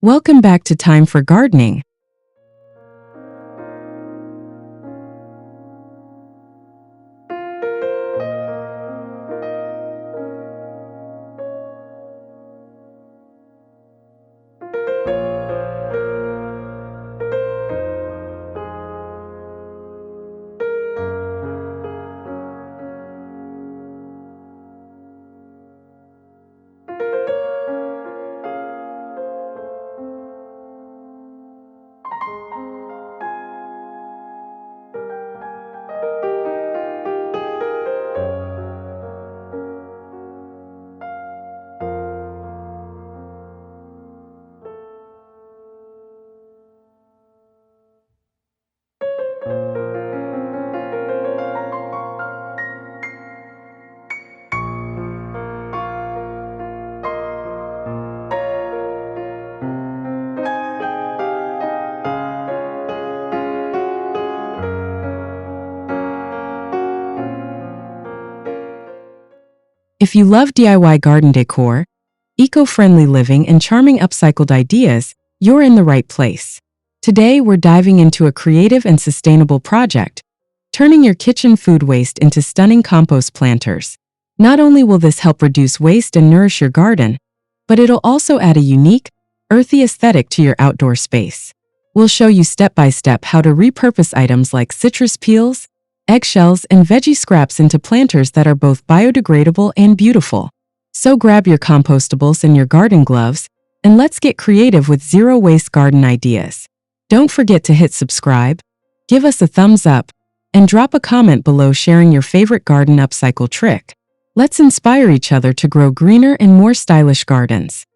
Welcome back to Time for Gardening. If you love DIY garden decor, eco-friendly living, and charming upcycled ideas, you're in the right place. Today, we're diving into a creative and sustainable project, turning your kitchen food waste into stunning compost planters. Not only will this help reduce waste and nourish your garden, but it'll also add a unique, earthy aesthetic to your outdoor space. We'll show you step-by-step how to repurpose items like citrus peels, eggshells, and veggie scraps into planters that are both biodegradable and beautiful. So grab your compostables and your garden gloves, and let's get creative with zero-waste garden ideas. Don't forget to hit subscribe, give us a thumbs up, and drop a comment below sharing your favorite garden upcycle trick. Let's inspire each other to grow greener and more stylish gardens.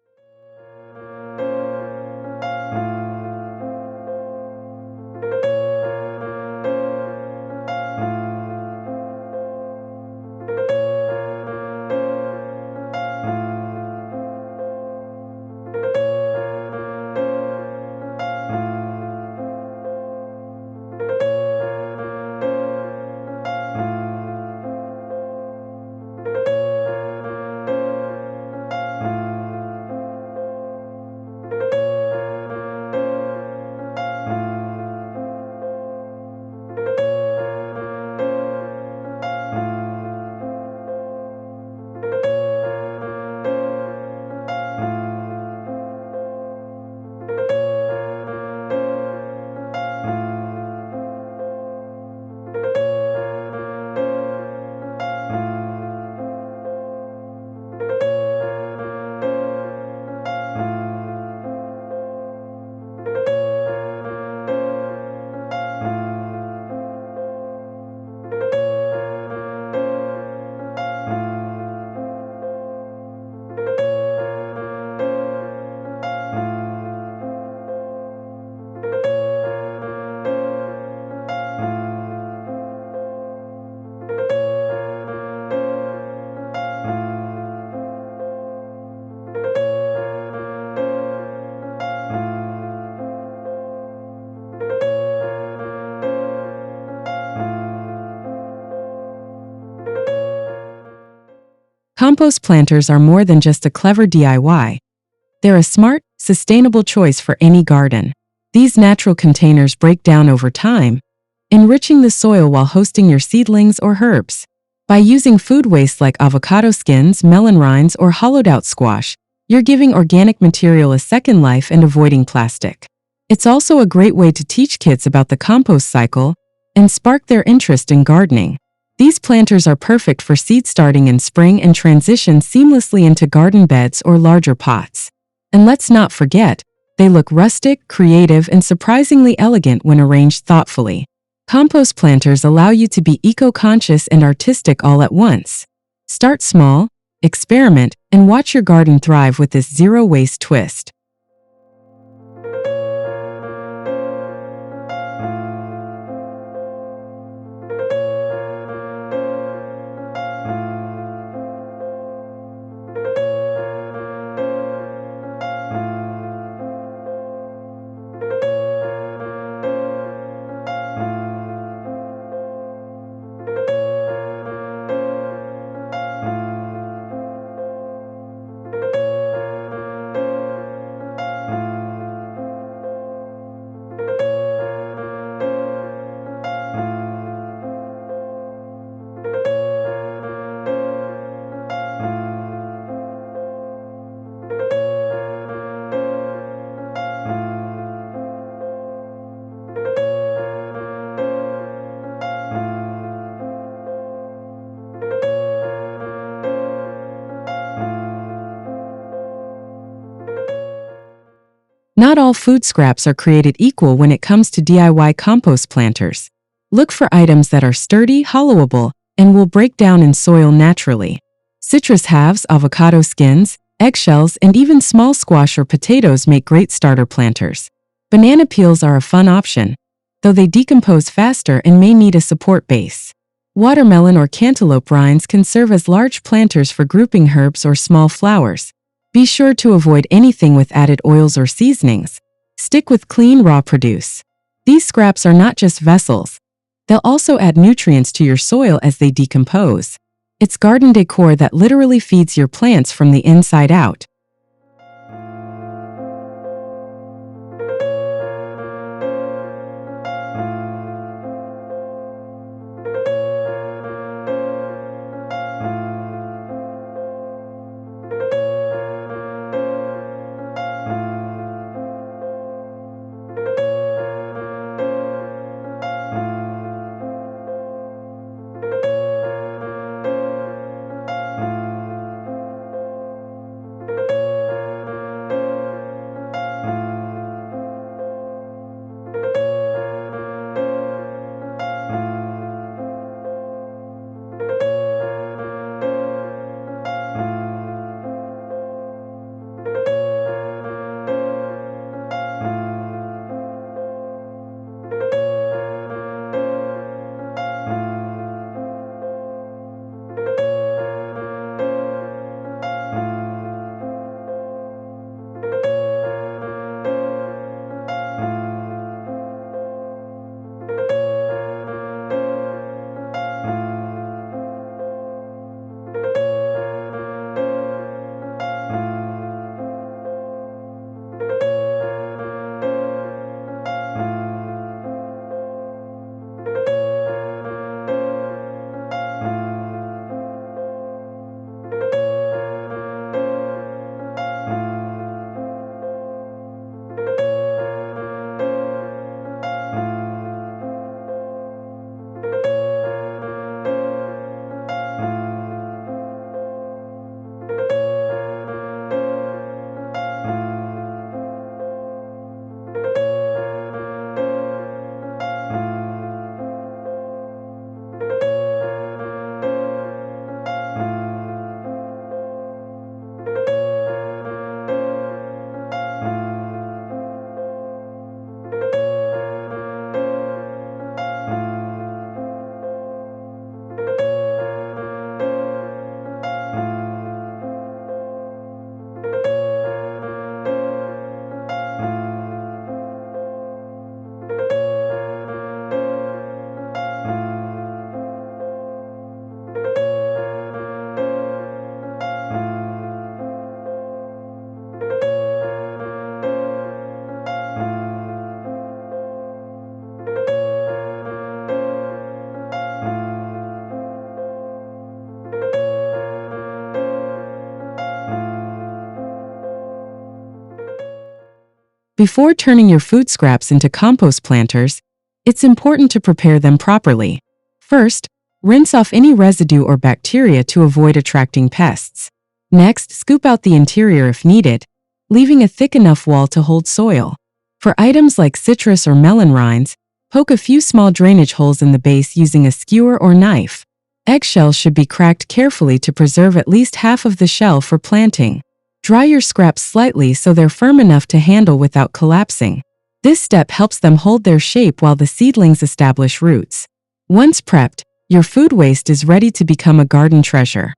Compost planters are more than just a clever DIY. They're a smart, sustainable choice for any garden. These natural containers break down over time, enriching the soil while hosting your seedlings or herbs. By using food waste like avocado skins, melon rinds, or hollowed-out squash, you're giving organic material a second life and avoiding plastic. It's also a great way to teach kids about the compost cycle and spark their interest in gardening. These planters are perfect for seed starting in spring and transition seamlessly into garden beds or larger pots. And let's not forget, they look rustic, creative, and surprisingly elegant when arranged thoughtfully. Compost planters allow you to be eco-conscious and artistic all at once. Start small, experiment, and watch your garden thrive with this zero-waste twist. Not all food scraps are created equal when it comes to DIY compost planters. Look for items that are sturdy, hollowable, and will break down in soil naturally. Citrus halves, avocado skins, eggshells, and even small squash or potatoes make great starter planters. Banana peels are a fun option, though they decompose faster and may need a support base. Watermelon or cantaloupe rinds can serve as large planters for grouping herbs or small flowers. Be sure to avoid anything with added oils or seasonings. Stick with clean, raw produce. These scraps are not just vessels. They'll also add nutrients to your soil as they decompose. It's garden decor that literally feeds your plants from the inside out. Before turning your food scraps into compost planters, it's important to prepare them properly. First, rinse off any residue or bacteria to avoid attracting pests. Next, scoop out the interior if needed, leaving a thick enough wall to hold soil. For items like citrus or melon rinds, poke a few small drainage holes in the base using a skewer or knife. Eggshells should be cracked carefully to preserve at least half of the shell for planting. Dry your scraps slightly so they're firm enough to handle without collapsing. This step helps them hold their shape while the seedlings establish roots. Once prepped, your food waste is ready to become a garden treasure.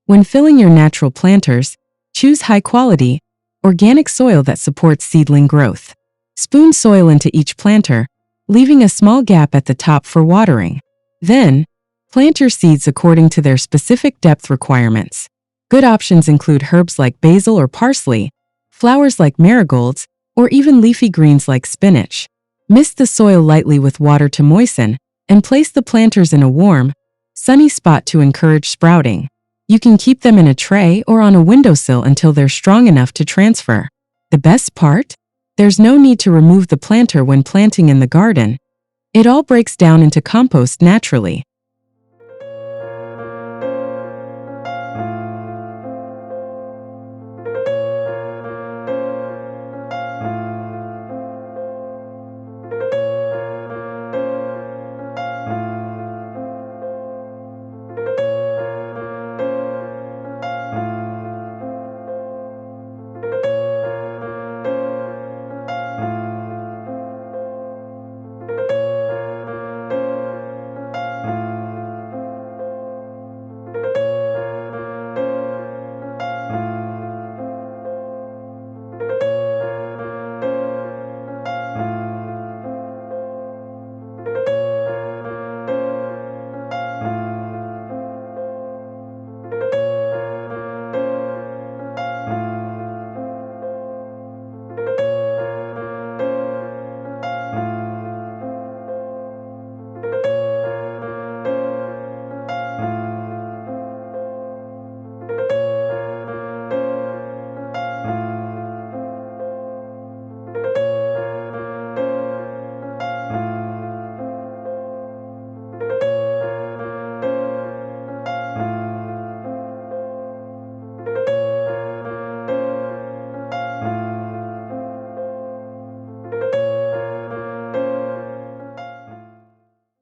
When filling your natural planters, choose high-quality, organic soil that supports seedling growth. Spoon soil into each planter, leaving a small gap at the top for watering. Then, plant your seeds according to their specific depth requirements. Good options include herbs like basil or parsley, flowers like marigolds, or even leafy greens like spinach. Mist the soil lightly with water to moisten, and place the planters in a warm, sunny spot to encourage sprouting. You can keep them in a tray or on a windowsill until they're strong enough to transfer. The best part? There's no need to remove the planter when planting in the garden. It all breaks down into compost naturally.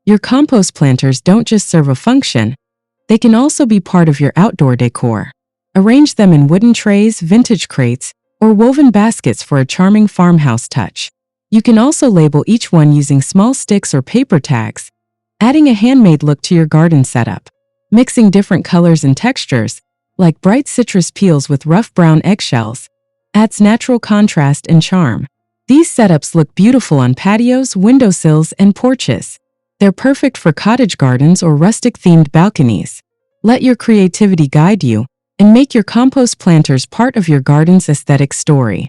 Your compost planters don't just serve a function, they can also be part of your outdoor decor. Arrange them in wooden trays, vintage crates, or woven baskets for a charming farmhouse touch. You can also label each one using small sticks or paper tags, adding a handmade look to your garden setup. Mixing different colors and textures, like bright citrus peels with rough brown eggshells, adds natural contrast and charm. These setups look beautiful on patios, windowsills, and porches. They're perfect for cottage gardens or rustic-themed balconies. Let your creativity guide you, and make your compost planters part of your garden's aesthetic story.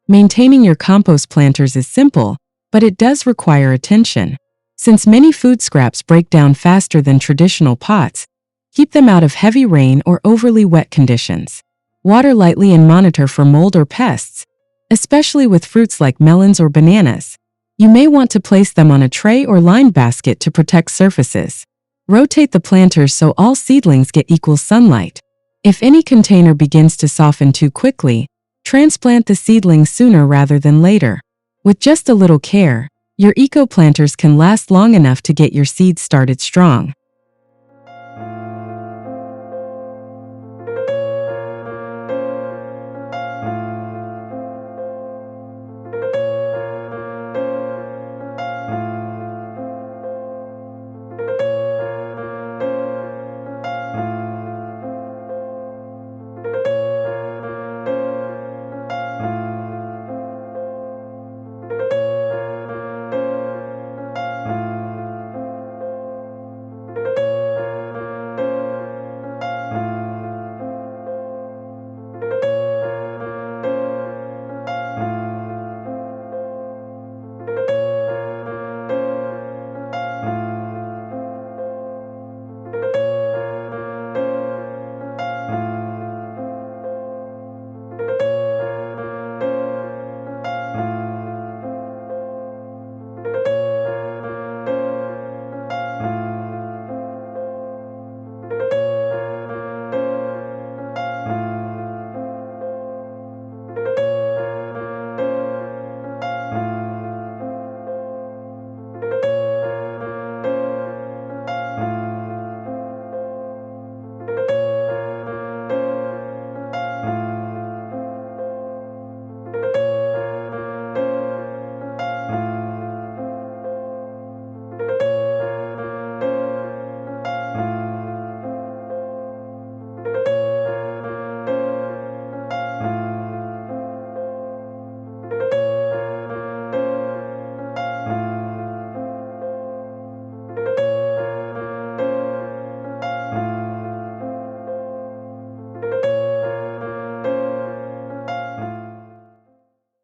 Maintaining your compost planters is simple, but it does require attention. Since many food scraps break down faster than traditional pots, keep them out of heavy rain or overly wet conditions. Water lightly and monitor for mold or pests, especially with fruits like melons or bananas. You may want to place them on a tray or lined basket to protect surfaces. Rotate the planters so all seedlings get equal sunlight. If any container begins to soften too quickly, transplant the seedlings sooner rather than later. With just a little care, your eco-planters can last long enough to get your seeds started strong.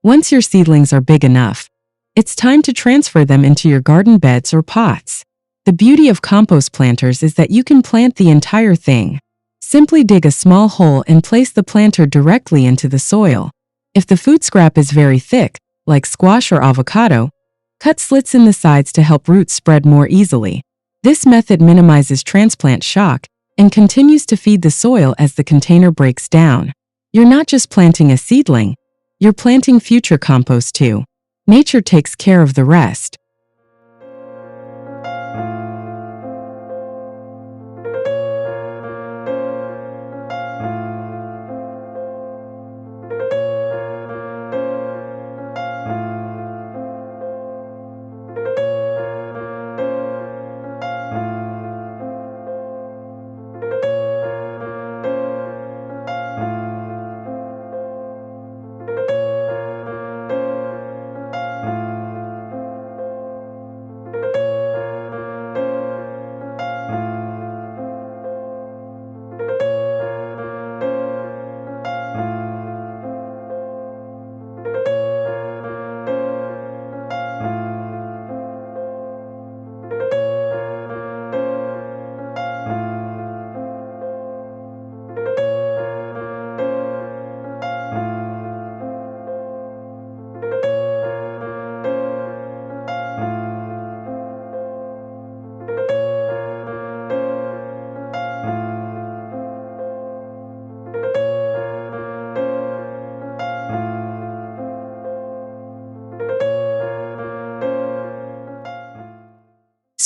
Once your seedlings are big enough, it's time to transfer them into your garden beds or pots. The beauty of compost planters is that you can plant the entire thing. Simply dig a small hole and place the planter directly into the soil. If the food scrap is very thick, like squash or avocado, cut slits in the sides to help roots spread more easily. This method minimizes transplant shock and continues to feed the soil as the container breaks down. You're not just planting a seedling, you're planting future compost too. Nature takes care of the rest.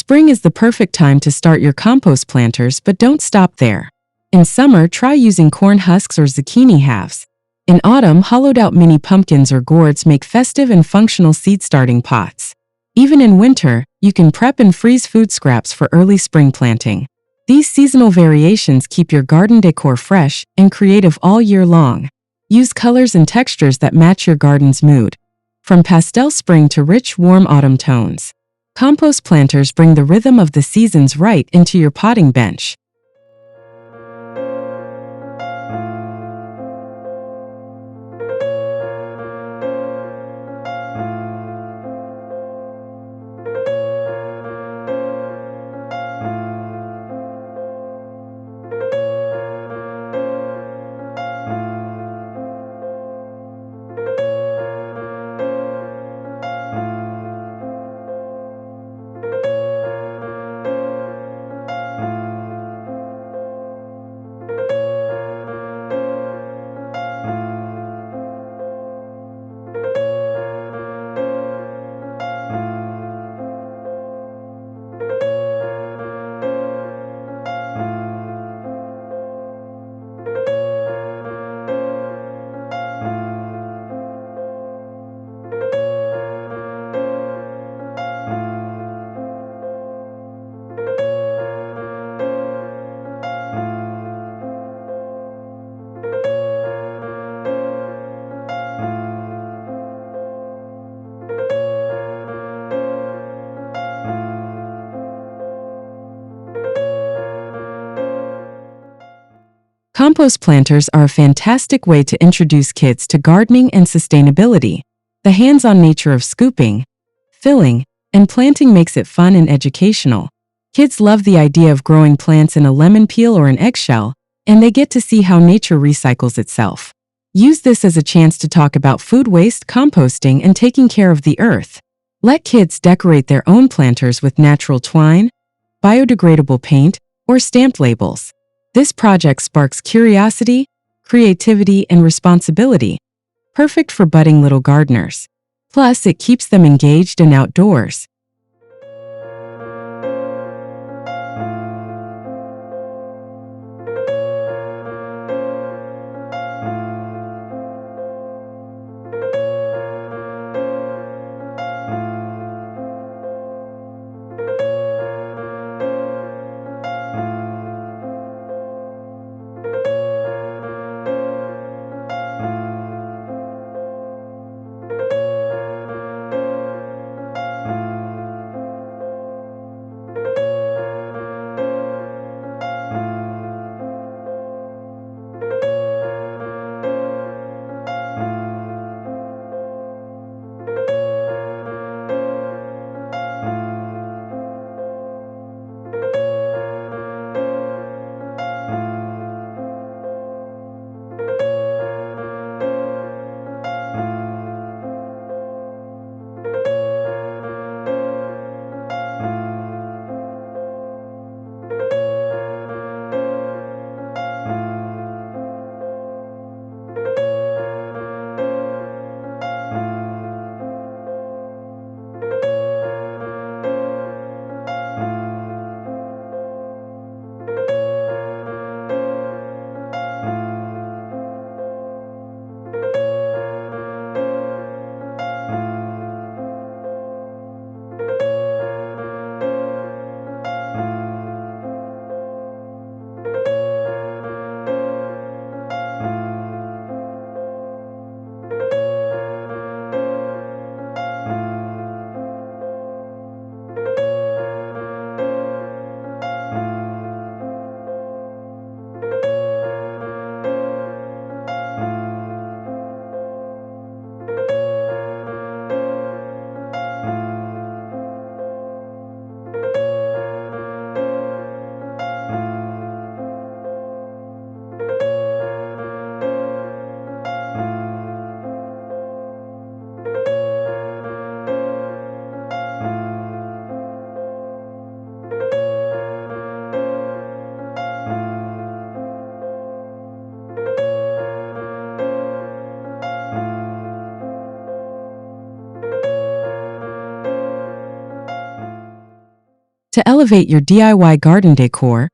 Spring is the perfect time to start your compost planters, but don't stop there. In summer, try using corn husks or zucchini halves. In autumn, hollowed-out mini pumpkins or gourds make festive and functional seed-starting pots. Even in winter, you can prep and freeze food scraps for early spring planting. These seasonal variations keep your garden decor fresh and creative all year long. Use colors and textures that match your garden's mood, from pastel spring to rich, warm autumn tones. Compost planters bring the rhythm of the seasons right into your potting bench. Compost planters are a fantastic way to introduce kids to gardening and sustainability. The hands-on nature of scooping, filling, and planting makes it fun and educational. Kids love the idea of growing plants in a lemon peel or an eggshell, and they get to see how nature recycles itself. Use this as a chance to talk about food waste, composting, and taking care of the earth. Let kids decorate their own planters with natural twine, biodegradable paint, or stamped labels. This project sparks curiosity, creativity, and responsibility, perfect for budding little gardeners. Plus, it keeps them engaged and outdoors. To elevate your DIY garden decor,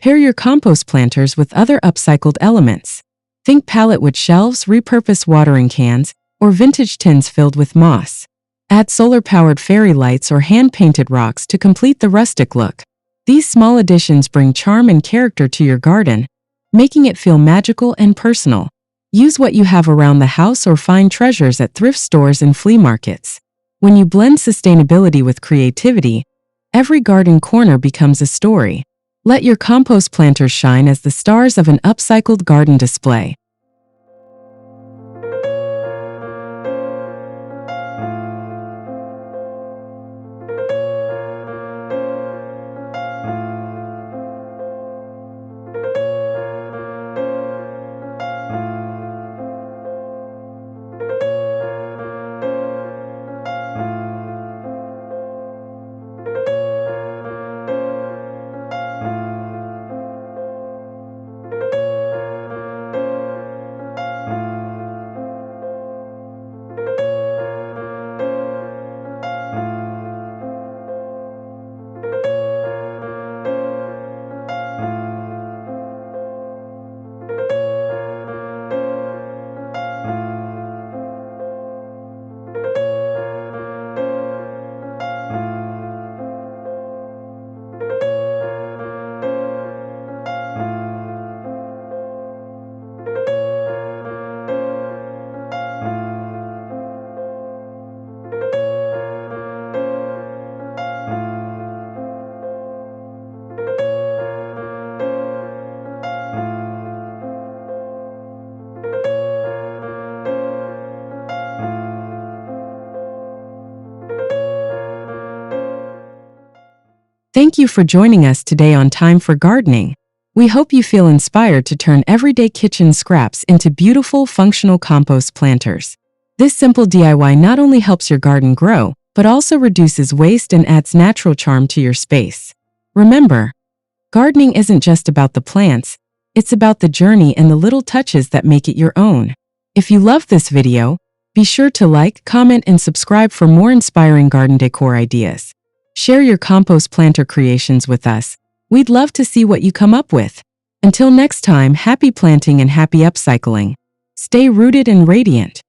pair your compost planters with other upcycled elements. Think pallet wood shelves, repurpose watering cans, or vintage tins filled with moss. Add solar-powered fairy lights or hand-painted rocks to complete the rustic look. These small additions bring charm and character to your garden, making it feel magical and personal. Use what you have around the house or find treasures at thrift stores and flea markets. When you blend sustainability with creativity, every garden corner becomes a story. Let your compost planters shine as the stars of an upcycled garden display. Thank you for joining us today on Time for Gardening. We hope you feel inspired to turn everyday kitchen scraps into beautiful, functional compost planters. This simple DIY not only helps your garden grow, but also reduces waste and adds natural charm to your space. Remember, gardening isn't just about the plants, it's about the journey and the little touches that make it your own. If you love this video, be sure to like, comment, and subscribe for more inspiring garden decor ideas. Share your compost planter creations with us. We'd love to see what you come up with. Until next time, happy planting and happy upcycling. Stay rooted and radiant.